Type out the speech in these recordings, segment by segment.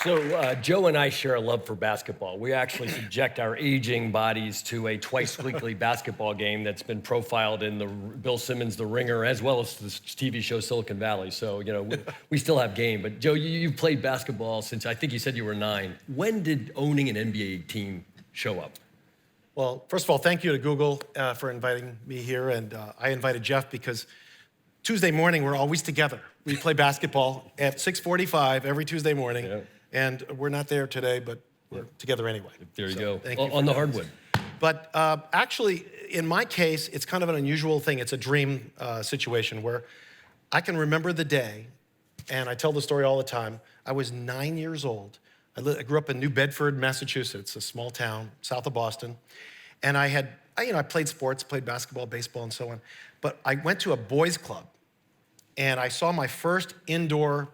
So Joe and I share a love for basketball. We actually subject our aging bodies to a twice-weekly basketball game that's been profiled in the Bill Simmons' The Ringer, as well as the TV show Silicon Valley. So, we still have game. But Joe, you've played basketball since, I think you said you were 9. When did owning an NBA team show up? Well, first of all, thank you to Google for inviting me here. And I invited Jeff because Tuesday morning, we're always together. We play basketball at 6:45 every Tuesday morning. Yeah. And we're not there today, but we're together anyway. There you go. Thank you On the hardwood. But actually, in my case, it's kind of an unusual thing. It's a dream situation where I can remember the day, and I tell the story all the time. I was 9 years old. I grew up in New Bedford, Massachusetts, a small town south of Boston. And I played sports, played basketball, baseball, and so on. But I went to a boys' club, and I saw my first indoor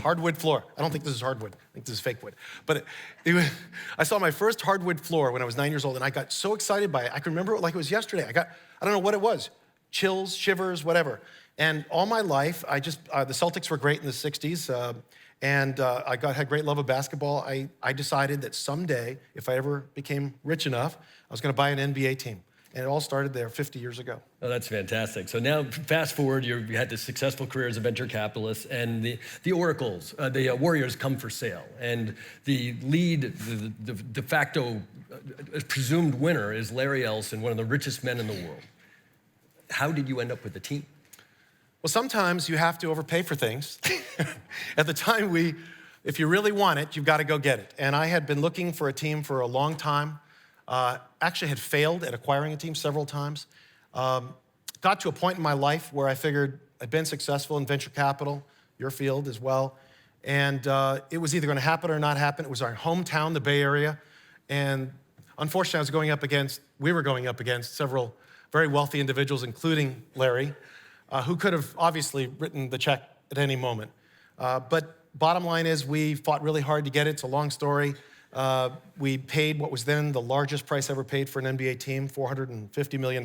hardwood floor. I don't think this is hardwood. I think this is fake wood. But I saw my first hardwood floor when I was 9 years old, and I got so excited by it. I can remember it like it was yesterday. I don't know what it was. Chills, shivers, whatever. And all my life, the Celtics were great in the 60s, and I had great love of basketball. I decided that someday, if I ever became rich enough, I was gonna buy an NBA team. And it all started there 50 years ago. Oh, that's fantastic. So now, fast forward, you had this successful career as a venture capitalist, and the oracles, the warriors come for sale. And the lead, the de facto presumed winner is Larry Ellison, one of the richest men in the world. How did you end up with the team? Well, sometimes you have to overpay for things. At the time, if you really want it, you've got to go get it. And I had been looking for a team for a long time. Actually had failed at acquiring a team several times. Got to a point in my life where I figured I'd been successful in venture capital, your field as well, and it was either gonna happen or not happen. It was our hometown, the Bay Area, and unfortunately we were going up against several very wealthy individuals, including Larry, who could have obviously written the check at any moment. But bottom line is we fought really hard to get it. It's a long story. We paid what was then the largest price ever paid for an NBA team, $450 million,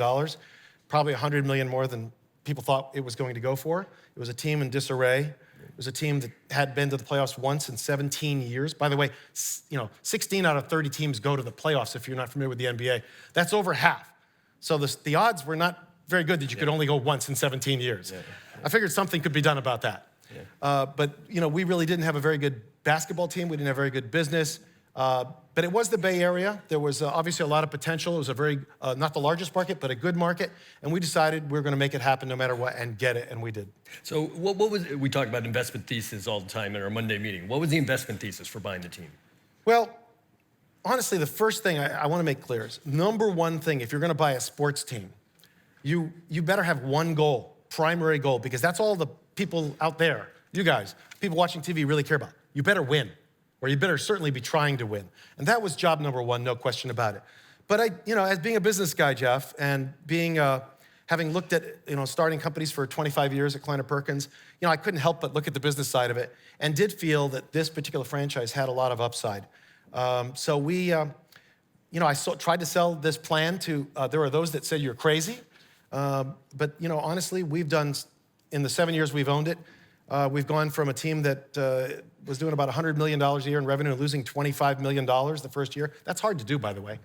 probably $100 million more than people thought it was going to go for. It was a team in disarray. It was a team that had been to the playoffs once in 17 years. By the way, 16 out of 30 teams go to the playoffs if you're not familiar with the NBA. That's over half. So the odds were not very good that you could only go once in 17 years. I figured something could be done about that. But we really didn't have a very good basketball team. We didn't have very good business. But it was the Bay Area. There was obviously a lot of potential. It was a very, not the largest market, but a good market. And we decided we were going to make it happen no matter what and get it, and we did. So we talk about investment thesis all the time in our Monday meeting. What was the investment thesis for buying the team? Well, honestly, the first thing I want to make clear is, number one thing, if you're going to buy a sports team, you better have one goal, primary goal, because that's all the people out there, you guys, people watching TV really care about. You better win. Or you better certainly be trying to win. And that was job number one, no question about it. But as being a business guy, Jeff, and having looked at, starting companies for 25 years at Kleiner Perkins, I couldn't help but look at the business side of it and did feel that this particular franchise had a lot of upside. So I tried to sell this plan to, there are those that said you're crazy. But honestly, we've done, in the 7 years we've owned it, we've gone from a team that was doing about $100 million a year in revenue and losing $25 million the first year. That's hard to do, by the way.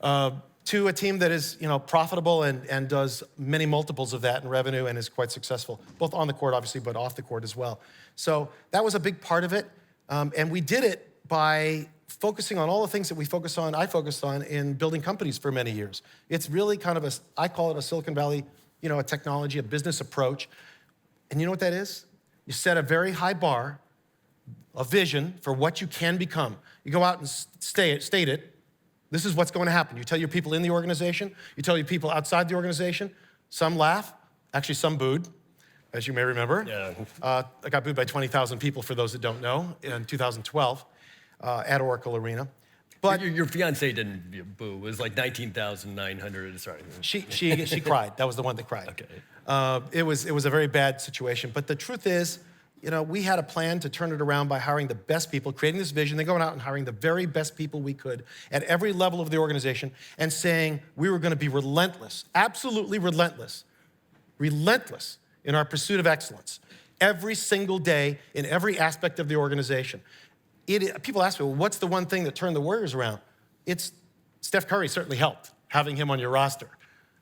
To a team that is profitable and does many multiples of that in revenue and is quite successful, both on the court, obviously, but off the court as well. So that was a big part of it. And we did it by focusing on all the things that I focused on in building companies for many years. It's really kind of I call it a Silicon Valley, a technology, a business approach. And you know what that is? You set a very high bar, a vision for what you can become. You go out and state it. This is what's going to happen. You tell your people in the organization. You tell your people outside the organization. Some laugh. Actually, some booed, as you may remember. Yeah. I got booed by 20,000 people, for those that don't know, in 2012 at Oracle Arena. But your fiance didn't boo. It was like 19,900. Sorry. She cried. That was the one that cried. Okay. It was a very bad situation. But the truth is, we had a plan to turn it around by hiring the best people, creating this vision, then going out and hiring the very best people we could at every level of the organization and saying we were going to be relentless, absolutely relentless in our pursuit of excellence every single day in every aspect of the organization. People ask me, well, what's the one thing that turned the Warriors around? It's Steph Curry certainly helped, having him on your roster.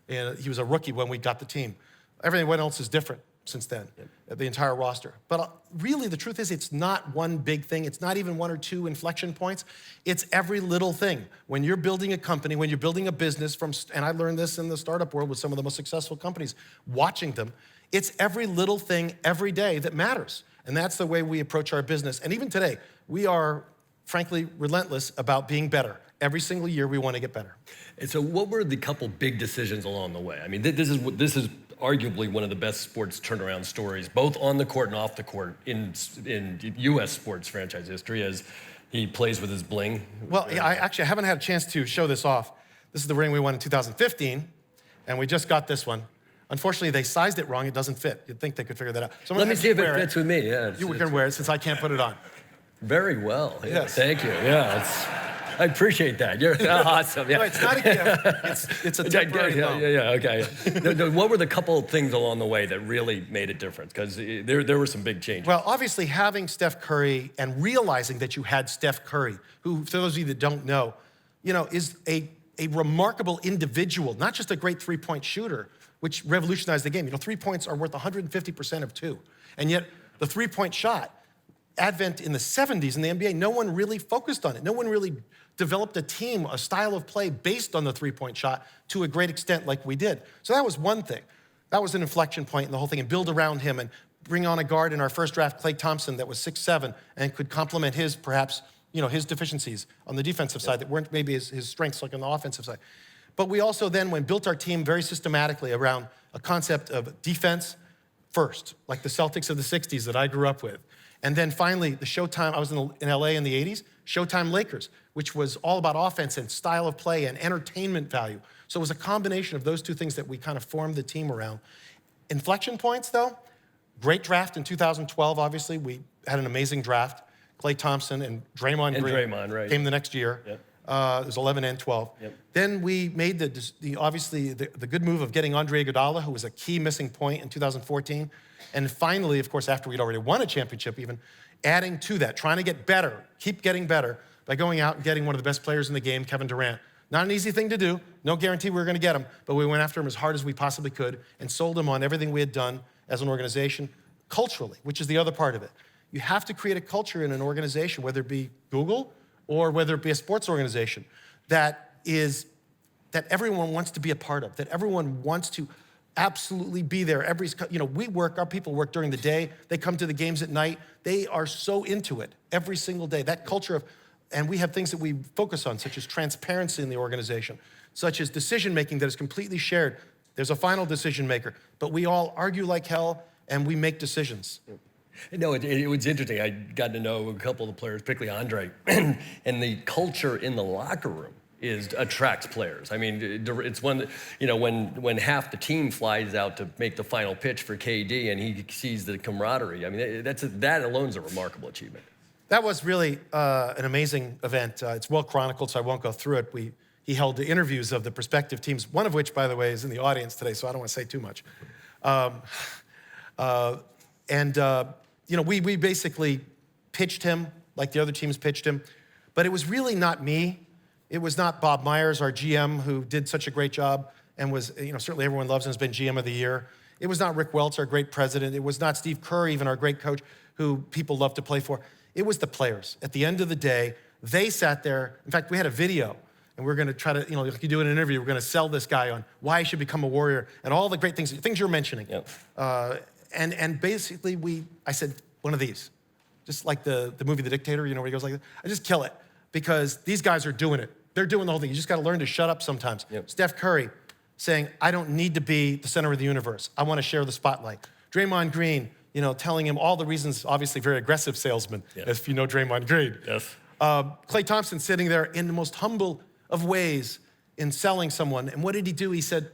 And he was a rookie when we got the team. Everyone else is different since then, the entire roster. But really, the truth is, it's not one big thing. It's not even one or two inflection points. It's every little thing. When you're building a company, when you're building a business and I learned this in the startup world with some of the most successful companies, watching them, it's every little thing every day that matters. And that's the way we approach our business. And even today, we are, frankly, relentless about being better. Every single year, we want to get better. And so what were the couple big decisions along the way? I mean, this is arguably one of the best sports turnaround stories, both on the court and off the court in U.S. sports franchise history, as he plays with his bling. Well, I haven't had a chance to show this off. This is the ring we won in 2015, and we just got this one. Unfortunately, they sized it wrong. It doesn't fit. You'd think they could figure that out. So let me see if it fits with me. Yeah, you can wear it since I can't put it on. Very well. Yeah, yes. Thank you. Yeah, I appreciate that. You're awesome. Yeah. No, it's not a gift. It's a temporary loan. Yeah, okay. What were the couple of things along the way that really made a difference? Because there were some big changes. Well, obviously, having Steph Curry and realizing that you had Steph Curry, who, for those of you that don't know, is a remarkable individual, not just a great three-point shooter, which revolutionized the game. 3 points are worth 150% of 2. And yet, the three-point shot, advent in the 70s in the NBA, no one really focused on it. No one really developed a team, a style of play based on the three-point shot to a great extent like we did. So that was one thing. That was an inflection point in the whole thing, and build around him and bring on a guard in our first draft, Klay Thompson, that was 6'7", and could complement his, perhaps, his deficiencies on the defensive side that weren't maybe his strengths like on the offensive side. But we also then built our team very systematically around a concept of defense first, like the Celtics of the 60s that I grew up with. And then finally, the Showtime, I was in LA in the 80s, Showtime Lakers, which was all about offense and style of play and entertainment value. So it was a combination of those two things that we kind of formed the team around. Inflection points, though, great draft in 2012, obviously. We had an amazing draft. Klay Thompson and Draymond Green came the next year. Yep. It was 11 and 12. Yep. Then we made the good move of getting Andre Iguodala, who was a key missing point in 2014. And finally, of course, after we'd already won a championship even, adding to that, trying to get better, keep getting better by going out and getting one of the best players in the game, Kevin Durant. Not an easy thing to do. No guarantee we were going to get him, but we went after him as hard as we possibly could and sold him on everything we had done as an organization culturally, which is the other part of it. You have to create a culture in an organization, whether it be Google or whether it be a sports organization, that everyone wants to be a part of, that everyone wants to absolutely be there. Our people work during the day. They come to the games at night. They are so into it every single day. That culture and we have things that we focus on, such as transparency in the organization, such as decision-making that is completely shared. There's a final decision maker, but we all argue like hell and we make decisions. No, it was interesting. I got to know a couple of the players, particularly Andre, and the culture in the locker room attracts players. I mean, it's one that, when half the team flies out to make the final pitch for KD and he sees the camaraderie. I mean, that alone is a remarkable achievement. That was really an amazing event. It's well chronicled, so I won't go through it. He held the interviews of the prospective teams, one of which, by the way, is in the audience today, so I don't want to say too much. We basically pitched him like the other teams pitched him, but it was really not me. It was not Bob Myers, our GM, who did such a great job and was, certainly everyone loves him, has been GM of the year. It was not Rick Welts, our great president. It was not Steve Kerr, even our great coach, who people love to play for. It was the players. At the end of the day, they sat there. In fact, we had a video, and we're going to try to, like you do in an interview, we're going to sell this guy on why he should become a warrior and all the great things you're mentioning. Yep. And basically, I said, one of these. Just like the movie The Dictator, where he goes like this. I just kill it because these guys are doing it. They're doing the whole thing. You just got to learn to shut up sometimes. Yep. Steph Curry saying, I don't need to be the center of the universe. I want to share the spotlight. Draymond Green, telling him all the reasons, obviously very aggressive salesman, if you know Draymond Green. Yes. Klay Thompson sitting there in the most humble of ways in selling someone. And what did he do? He said,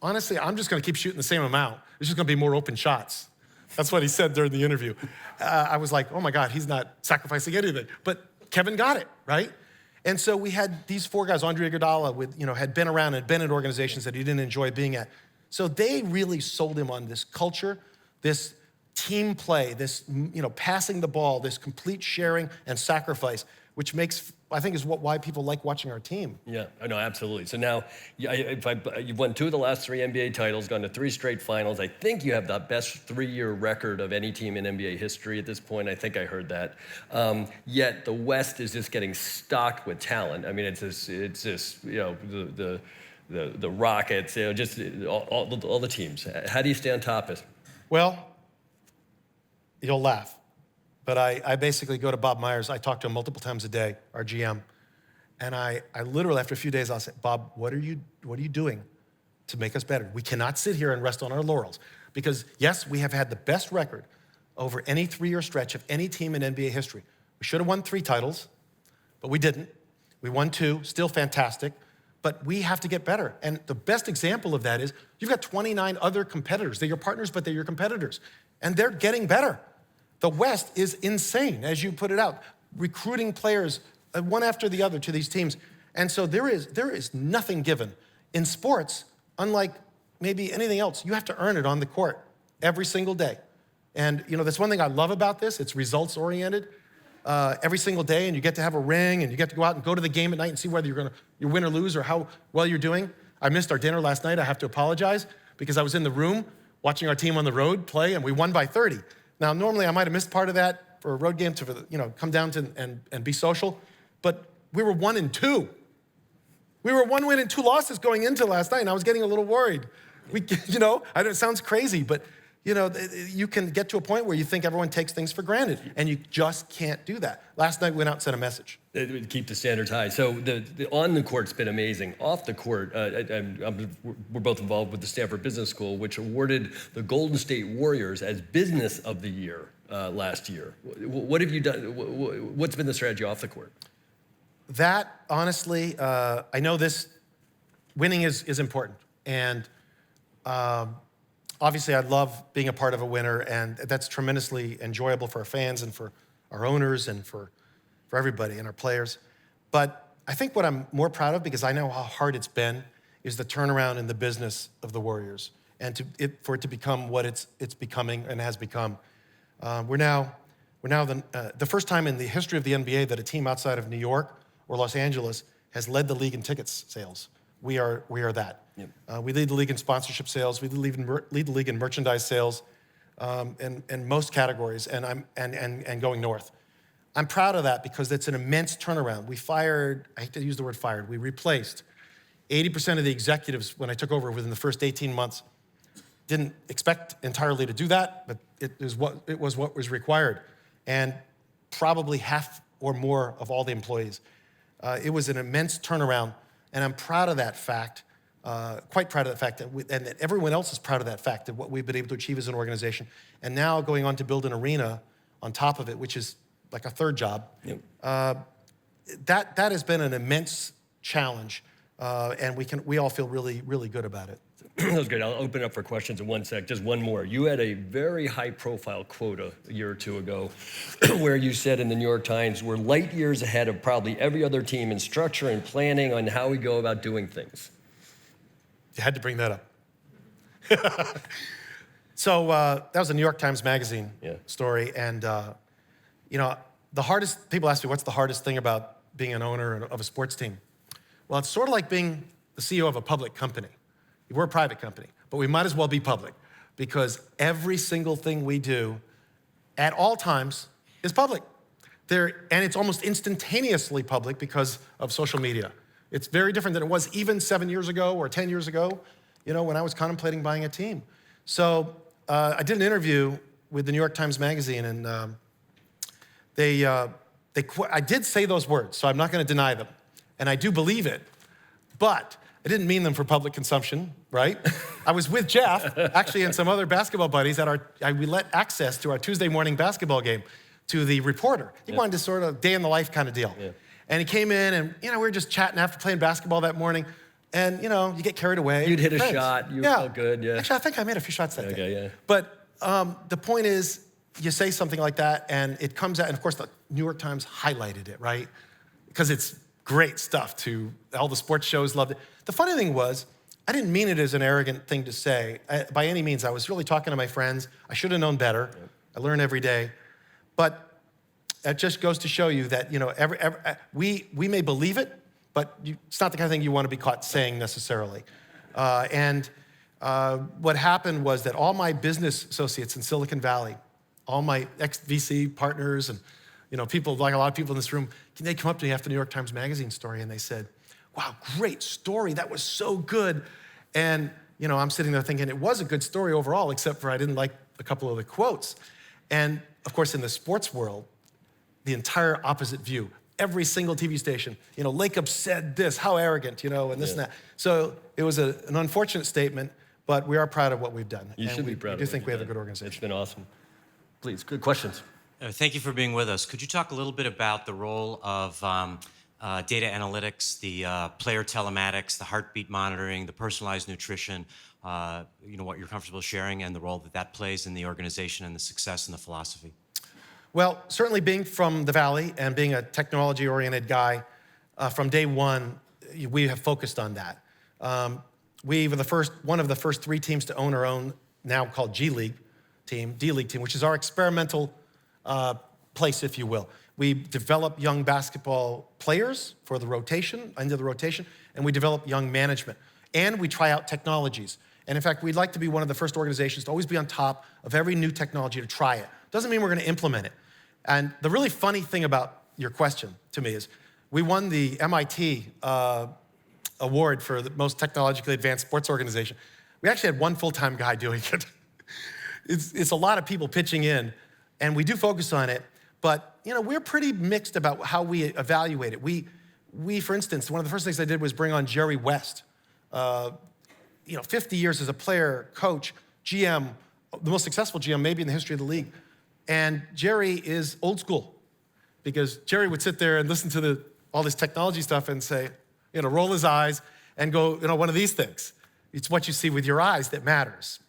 honestly, I'm just going to keep shooting the same amount. There's just going to be more open shots. That's what he said during the interview. I was like, oh my God, he's not sacrificing anything. But Kevin got it, right? And so we had these four guys, Andre Iguodala, had been around and been in organizations that he didn't enjoy being at. So they really sold him on this culture, this team play, this, passing the ball, this complete sharing and sacrifice, which makes, I think, is why people like watching our team. Yeah, I know, absolutely. So now, you've won 2 of the last 3 NBA titles, gone to 3 straight finals. I think you have the best 3-year record of any team in NBA history at this point. I think I heard that. Yet the West is just getting stocked with talent. I mean, it's just the Rockets, just all the teams. How do you stay on top of it? Well, you'll laugh, but I basically go to Bob Myers. I talk to him multiple times a day, our GM, and I literally, after a few days, I'll say, Bob, what are you doing to make us better? We cannot sit here and rest on our laurels, because yes, we have had the best record over any 3-year stretch of any team in NBA history. We should have won 3 titles, but we didn't. We won 2, still fantastic, but we have to get better. And the best example of that is you've got 29 other competitors. They're your partners, but they're your competitors, and they're getting better. The West is insane, as you put it out, recruiting players one after the other to these teams. And so there is nothing given. In sports, unlike maybe anything else, you have to earn it on the court every single day. And that's one thing I love about this. It's results oriented every single day, and you get to have a ring, and you get to go out and go to the game at night and see whether you win or lose or how well you're doing. I missed our dinner last night. I have to apologize because I was in the room watching our team on the road play, and we won by 30. Now, normally I might have missed part of that for a road game to come down to and be social, but we were 1-2. We were 1 win and 2 losses going into last night, and I was getting a little worried. It sounds crazy, but you can get to a point where you think everyone takes things for granted, and you just can't do that. Last night we went out and sent a message. Keep the standards high. So the on the court's been amazing. Off the court, we're both involved with the Stanford Business School, which awarded the Golden State Warriors as Business of the Year last year. What have you done? What's been the strategy off the court? That, honestly, I know this, winning is important. And obviously I love being a part of a winner, and that's tremendously enjoyable for our fans and for our owners and for everybody and our players. But I think what I'm more proud of, because I know how hard it's been, is the turnaround in the business of the Warriors, and for it to become what it's becoming and has become. We're now the first time in the history of the NBA that a team outside of New York or Los Angeles has led the league in tickets sales. We are that. Yep. We lead the league in sponsorship sales. We lead the league in merchandise sales, in most categories, and going north. I'm proud of that because it's an immense turnaround. We fired, I hate to use the word fired, we replaced 80% of the executives when I took over within the first 18 months. Didn't expect entirely to do that, but it was what was required. And probably half or more of all the employees. It was an immense turnaround, and I'm proud of that fact, quite proud of the fact and that everyone else is proud of that fact, of what we've been able to achieve as an organization. And now going on to build an arena on top of it, which is like a third job. Yep. That has been an immense challenge, and we all feel really, really good about it. That was great. I'll open it up for questions in one sec. Just one more. You had a very high-profile quote a year or two ago where you said in the New York Times, we're light years ahead of probably every other team in structure and planning on how we go about doing things. You had to bring that up. So that was a New York Times Magazine story, and the hardest, people ask me, what's the hardest thing about being an owner of a sports team? Well, it's sort of like being the CEO of a public company. We're a private company, but we might as well be public because every single thing we do at all times is public. And it's almost instantaneously public because of social media. It's very different than it was even 7 years ago or 10 years ago, when I was contemplating buying a team. So I did an interview with the New York Times Magazine, and I did say those words, so I'm not going to deny them. And I do believe it, but I didn't mean them for public consumption, right? I was with Jeff, actually, and some other basketball buddies we let access to our Tuesday morning basketball game to the reporter. He wanted to sort of day in the life kind of deal. Yeah. And he came in, and we were just chatting after playing basketball that morning, and you get carried away. You'd hit a shot, you felt good, yeah. Actually, I think I made a few shots that day. Okay, yeah. But the point is, you say something like that, and it comes out, and of course, the New York Times highlighted it, right? Because it's great stuff all the sports shows loved it. The funny thing was, I didn't mean it as an arrogant thing to say. By any means, I was really talking to my friends. I should have known better. Yep. I learn every day. But it just goes to show you that, we may believe it, but it's not the kind of thing you want to be caught saying necessarily. What happened was that all my business associates in Silicon Valley, all my ex-VC partners and people, like a lot of people in this room, they come up to me after the New York Times Magazine story and they said, wow, great story, that was so good. And I'm sitting there thinking it was a good story overall, except for I didn't like a couple of the quotes. And of course, in the sports world, the entire opposite view. Every single TV station, Lacob said this, how arrogant, and this and that. So it was an unfortunate statement, but we are proud of what we've done. You should be proud of it. We do think we have a good organization. It's been awesome. Please, good questions. Thank you for being with us. Could you talk a little bit about the role of data analytics, the player telematics, the heartbeat monitoring, the personalized nutrition, what you're comfortable sharing and the role that plays in the organization and the success and the philosophy? Well, certainly being from the Valley and being a technology-oriented guy, from day one, we have focused on that. We were one of the first 3 teams to own our own, now called D-League team, which is our experimental place, if you will. We develop young basketball players for the rotation, into the rotation, and we develop young management. And we try out technologies. And in fact, we'd like to be one of the first organizations to always be on top of every new technology to try it. Doesn't mean we're going to implement it. And the really funny thing about your question to me is we won the MIT award for the most technologically advanced sports organization. We actually had one full-time guy doing it. It's a lot of people pitching in, and we do focus on it, but we're pretty mixed about how we evaluate it. We, for instance, one of the first things I did was bring on Jerry West. 50 years as a player, coach, GM, the most successful GM maybe in the history of the league. And Jerry is old school because Jerry would sit there and listen to all this technology stuff and say, roll his eyes and go, one of these things. It's what you see with your eyes that matters.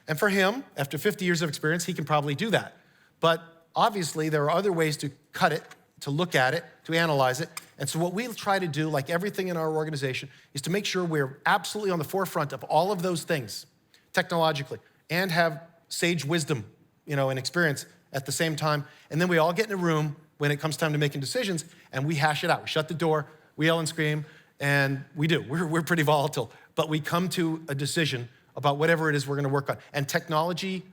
And for him, after 50 years of experience, he can probably do that. But obviously, there are other ways to cut it, to look at it, to analyze it. And so what we try to do, like everything in our organization, is to make sure we're absolutely on the forefront of all of those things technologically and have sage wisdom, and experience at the same time. And then we all get in a room when it comes time to making decisions and we hash it out. We shut the door, we yell and scream, and we do. We're pretty volatile, but we come to a decision about whatever it is we're going to work on. And technology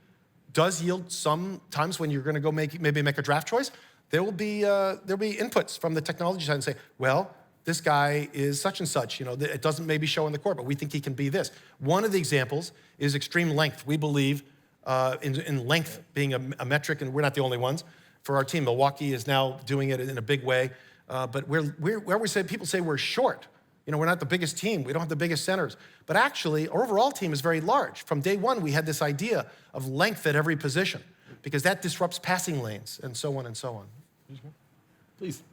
does yield some times when you're going to go maybe make a draft choice. There'll be inputs from the technology side and say, well, this guy is such and such. It doesn't maybe show in the court, but we think he can be this. One of the examples is extreme length. We believe in length being a metric, and we're not the only ones. For our team, Milwaukee is now doing it in a big way. But people say we're short. We're not the biggest team. We don't have the biggest centers. But actually, our overall team is very large. From day one, we had this idea of length at every position because that disrupts passing lanes and so on and so on. Please.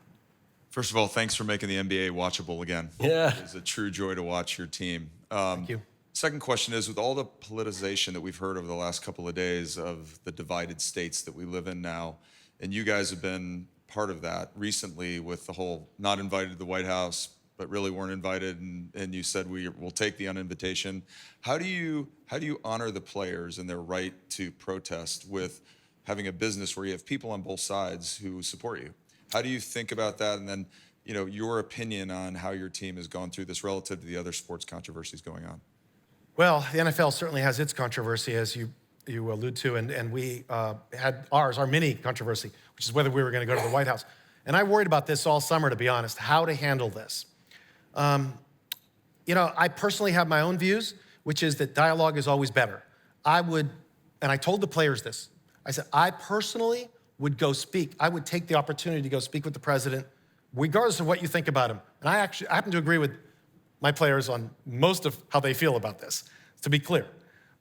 First of all, thanks for making the NBA watchable again. Yeah. It's a true joy to watch your team. Thank you. Second question is, with all the politicization that we've heard over the last couple of days of the divided states that we live in now, and you guys have been part of that recently with the whole not invited to the White House, but really weren't invited, and you said we'll take the uninvitation. How do you honor the players and their right to protest with having a business where you have people on both sides who support you? How do you think about that? And then, your opinion on how your team has gone through this relative to the other sports controversies going on? Well, the NFL certainly has its controversy, as you allude to, and we had our mini controversy, which is whether we were going to go to the White House. And I worried about this all summer, to be honest, how to handle this. I personally have my own views, which is that dialogue is always better. And I told the players this, I said, I personally would go speak. I would take the opportunity to go speak with the president, regardless of what you think about him. And I happen to agree with my players on most of how they feel about this, to be clear.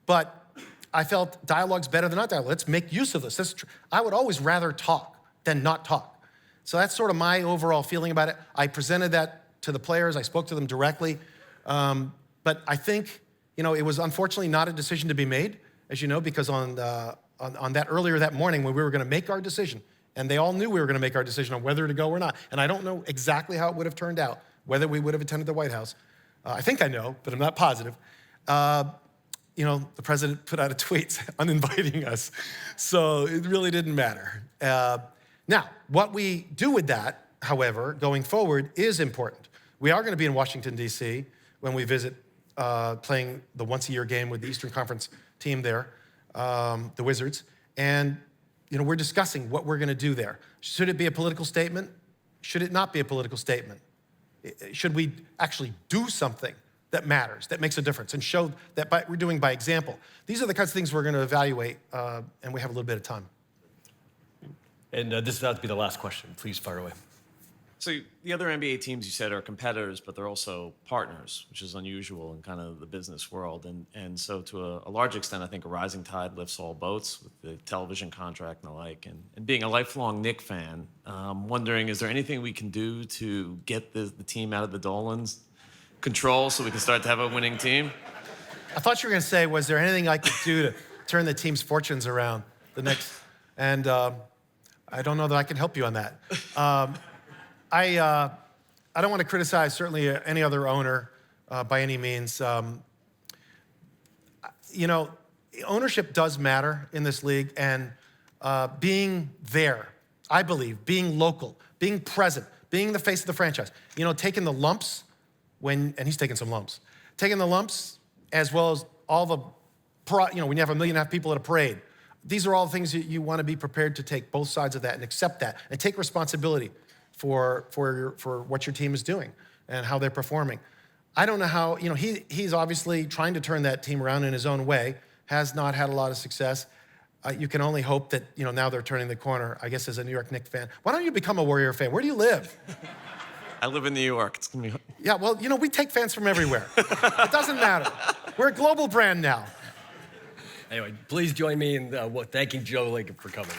But I felt dialogue's better than not dialogue. Let's make use of this. I would always rather talk than not talk. So that's sort of my overall feeling about it. I presented that to the players. I spoke to them directly. But I think, it was unfortunately not a decision to be made, as you know, because on that earlier that morning when we were going to make our decision, and they all knew we were going to make our decision on whether to go or not. And I don't know exactly how it would have turned out, whether we would have attended the White House. I think I know, but I'm not positive. The president put out a tweet uninviting us, so it really didn't matter. Now, what we do with that, however, going forward is important. We are going to be in Washington, D.C. when we visit playing the once-a-year game with the Eastern Conference team there, the Wizards, and we're discussing what we're going to do there. Should it be a political statement? Should it not be a political statement? Should we actually do something that matters, that makes a difference, and show that we're doing by example? These are the kinds of things we're going to evaluate, and we have a little bit of time. And this is about to be the last question. Please fire away. So the other NBA teams you said are competitors, but they're also partners, which is unusual in kind of the business world. And so to a large extent, I think a rising tide lifts all boats with the television contract and the like. And being a lifelong Knick fan, I'm wondering, is there anything we can do to get the team out of the Dolan's control so we can start to have a winning team? I thought you were going to say, was there anything I could do to turn the team's fortunes around the next? And I don't know that I can help you on that. I don't want to criticize certainly any other owner by any means. Ownership does matter in this league, and being there, I believe, being local, being present, being the face of the franchise. Taking the lumps and he's taking some lumps, taking the lumps as well as all the, when you have 1.5 million people at a parade. These are all the things that you want to be prepared to take both sides of that and accept that and take responsibility for what your team is doing and how they're performing. I don't know how, he's obviously trying to turn that team around in his own way, has not had a lot of success. You can only hope that, now they're turning the corner, I guess, as a New York Knicks fan. Why don't you become a Warrior fan? Where do you live? I live in New York. It's gonna be... Yeah, well, we take fans from everywhere. It doesn't matter. We're a global brand now. Anyway, please join me in thanking Joe Lacob for coming.